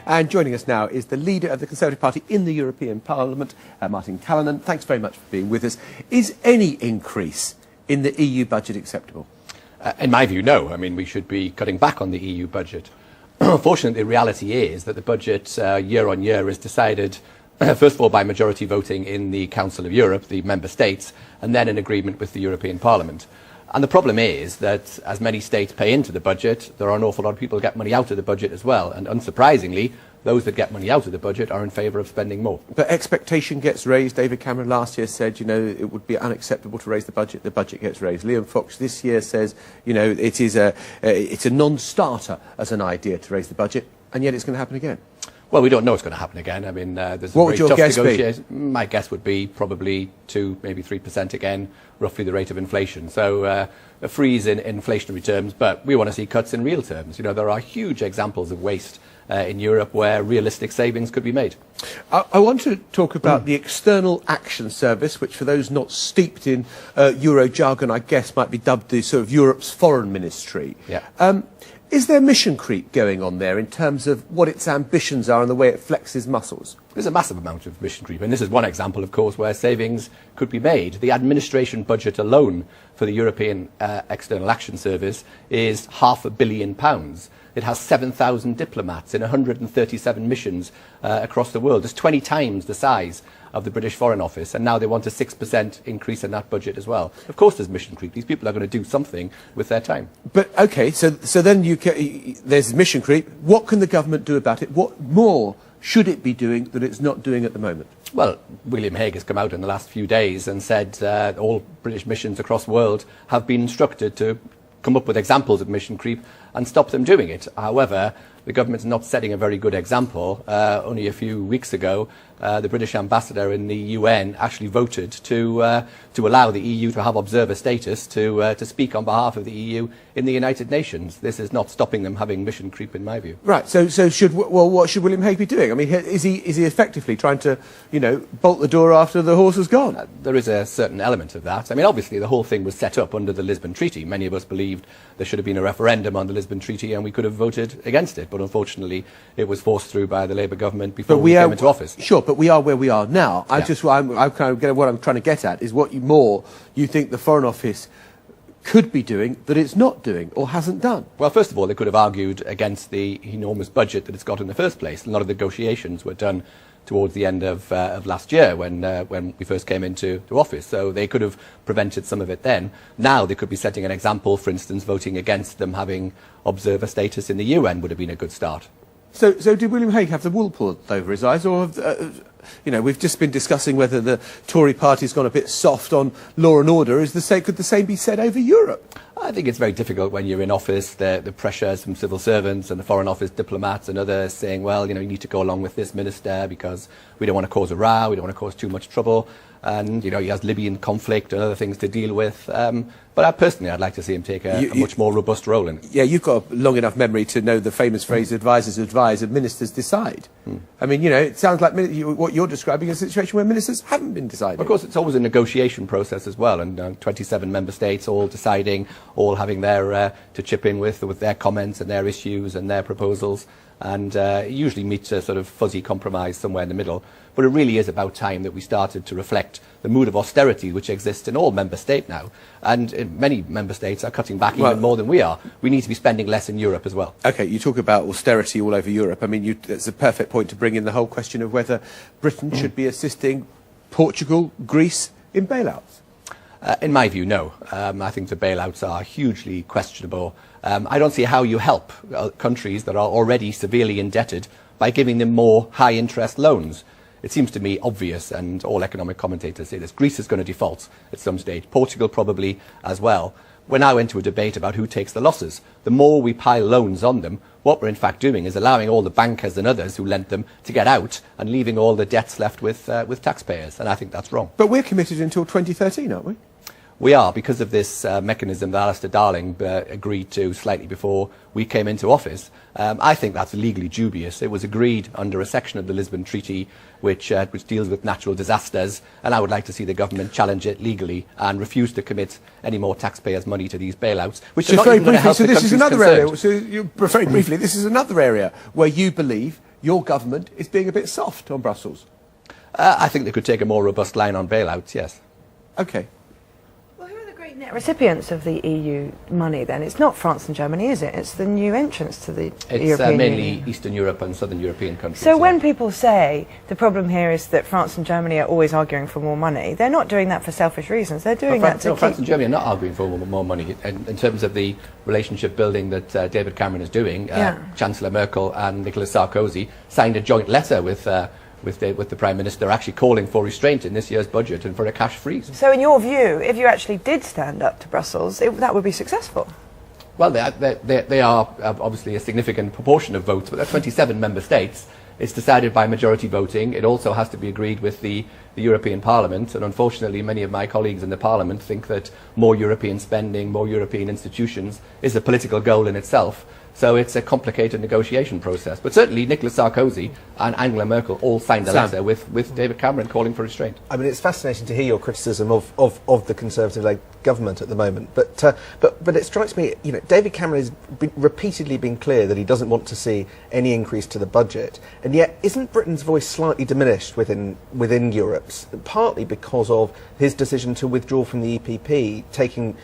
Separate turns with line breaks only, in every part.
And joining us now is the leader of the Conservative Party in the European Parliament, Martin Callanan. Thanks very much for being with us. Is any increase in the EU budget acceptable?
In my view, no. I mean, we should be cutting back on the EU budget. Unfortunately, the reality is that the budget year on year is decided, first of all, by majority voting in the Council of Europe, the member states, and then in agreement with the European Parliament. And the problem is that as many states pay into the budget, there are an awful lot of people who get money out of the budget as well. And unsurprisingly, those that get money out of the budget are in favour of spending more.
But expectation gets raised. David Cameron last year said, it would be unacceptable to raise the budget gets raised. Liam Fox this year says, it's a non-starter as an idea to raise the budget, and yet it's going to happen again.
Well, we don't know it's going to happen again. I mean, there's a
what
very
would your
tough
guess
negotiation.
be?
My guess would be probably 2, maybe 3% again, roughly the rate of inflation. So a freeze in inflationary terms, but we want to see cuts in real terms. There are huge examples of waste in Europe where realistic savings could be made.
I want to talk about the External Action Service, which for those not steeped in Euro jargon, I guess might be dubbed the sort of Europe's foreign ministry.
Yeah.
Is there mission creep going on there in terms of what its ambitions are and the way it flexes muscles?
There's a massive amount of mission creep, and this is one example, of course, where savings could be made. The administration budget alone for the European External Action Service is £500 million. It has 7,000 diplomats in 137 missions across the world. It's 20 times the size of the British Foreign Office, and now they want a 6% increase in that budget as well. Of course there's mission creep. These people are going to do something with their time.
But, OK, so then there's mission creep. What can the government do about it? What more should it be doing that it's not doing at the moment?
Well, William Hague has come out in the last few days and said all British missions across the world have been instructed to come up with examples of mission creep and stop them doing it. However, the government's not setting a very good example. Only a few weeks ago, the British ambassador in the UN actually voted to allow the EU to have observer status to speak on behalf of the EU in the United Nations. This is not stopping them having mission creep, in my view.
Right. So what should William Hague be doing? I mean, is he effectively trying to, bolt the door after the horse has gone?
There is a certain element of that. I mean, obviously, the whole thing was set up under the Lisbon Treaty. Many of us believed there should have been a referendum on the Lisbon Treaty, and we could have voted against it. But unfortunately, it was forced through by the Labour government before we came into office.
Sure, but we are where we are now.
Yeah.
I'm kind of what I'm trying to get at is what you think the Foreign Office could be doing that it's not doing or hasn't done.
Well, first of all, they could have argued against the enormous budget that it's got in the first place. A lot of negotiations were done towards the end of last year when we first came into office. So they could have prevented some of it then. Now they could be setting an example. For instance, voting against them having observer status in the UN would have been a good start.
So did William Hague have the wool pulled over his eyes, or we've just been discussing whether the Tory party's gone a bit soft on law and order. Could the same be said over Europe?
I think it's very difficult when you're in office, the pressures from civil servants and the Foreign Office diplomats and others saying, well, you need to go along with this minister because we don't want to cause a row, we don't want to cause too much trouble. And, he has Libyan conflict and other things to deal with. But personally, I'd like to see him take a much more robust role in it.
Yeah, you've got a long enough memory to know the famous phrase, advisers advise and ministers decide. I mean, it sounds like what you're describing is a situation where ministers haven't been deciding.
Of course, it's always a negotiation process as well, and 27 member states all deciding, all having their to chip in with their comments and their issues and their proposals, and usually meet a sort of fuzzy compromise somewhere in the middle. But it really is about time that we started to reflect the mood of austerity which exists in all member states now. And many member states are cutting back even more than we are. We need to be spending less in Europe as well. OK, you talk about austerity all over Europe. I mean, it's a perfect point to bring in the whole question of whether Britain should be assisting Portugal, Greece in bailouts. In my view, no. I think the bailouts are hugely questionable. I don't see how you help countries that are already severely indebted by giving them more high-interest loans. It seems to me obvious, and all economic commentators say this. Greece is going to default at some stage. Portugal probably as well. We're now into a debate about who takes the losses. The more we pile loans on them, what we're in fact doing is allowing all the bankers and others who lent them to get out and leaving all the debts left with taxpayers. And I think that's wrong.
But we're committed until 2013, aren't we?
We are, because of this mechanism that Alistair Darling agreed to slightly before we came into office. I think that's legally dubious. It was agreed under a section of the Lisbon Treaty which deals with natural disasters, and I would like to see the government challenge it legally and refuse to commit any more taxpayers' money to these bailouts, which are not even going to help the countries concerned.
Very briefly, this is another area where you believe your government is being a bit soft on Brussels?
I think they could take a more robust line on bailouts, yes.
OK.
Well, who are the great net recipients of the EU money then? It's not France and Germany, is it? It's the new entrants to the European Union.
It's mainly Eastern Europe and Southern European countries.
So when people say the problem here is that France and Germany are always arguing for more money, they're not doing that for selfish reasons. They're doing that to keep...
France and Germany are not arguing for more money. In terms of the relationship building that David Cameron is doing, Chancellor Merkel and Nicolas Sarkozy signed a joint letter with the Prime Minister actually calling for restraint in this year's budget and for a cash freeze.
So in your view, if you actually did stand up to Brussels, that would be successful?
Well, they are obviously a significant proportion of votes, but there are 27 member states. It's decided by majority voting. It also has to be agreed with the European Parliament, and unfortunately many of my colleagues in the Parliament think that more European spending, more European institutions is a political goal in itself. So it's a complicated negotiation process. But certainly Nicolas Sarkozy and Angela Merkel all signed a letter with David Cameron calling for restraint.
I mean, it's fascinating to hear your criticism of the Conservative-led government at the moment. But it strikes me, you know, David Cameron has repeatedly been clear that he doesn't want to see any increase to the budget. And yet, isn't Britain's voice slightly diminished within Europe, partly because of his decision to withdraw from the EPP, taking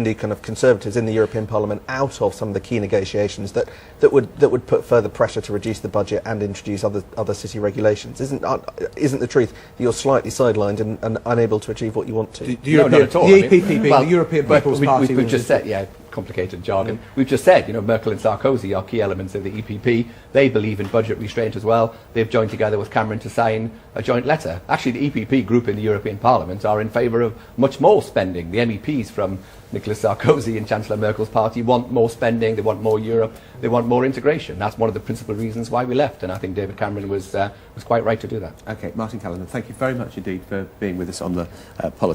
the kind of Conservatives in the European Parliament out of some of the key negotiations that would put further pressure to reduce the budget and introduce other city regulations? Isn't the truth that you're slightly sidelined and unable to achieve what you want to?
No, not at all.
The EPP being the European People's Party.
We've just said, complicated jargon. We've just said, Merkel and Sarkozy are key elements of the EPP. They believe in budget restraint as well. They've joined together with Cameron to sign a joint letter. Actually, the EPP group in the European Parliament are in favour of much more spending. The MEPs from Nicolas Sarkozy and Chancellor Merkel's party want more spending, they want more Europe, they want more integration. That's one of the principal reasons why we left, and I think David Cameron was quite right to do that.
OK, Martin Callanan, thank you very much indeed for being with us on the politics.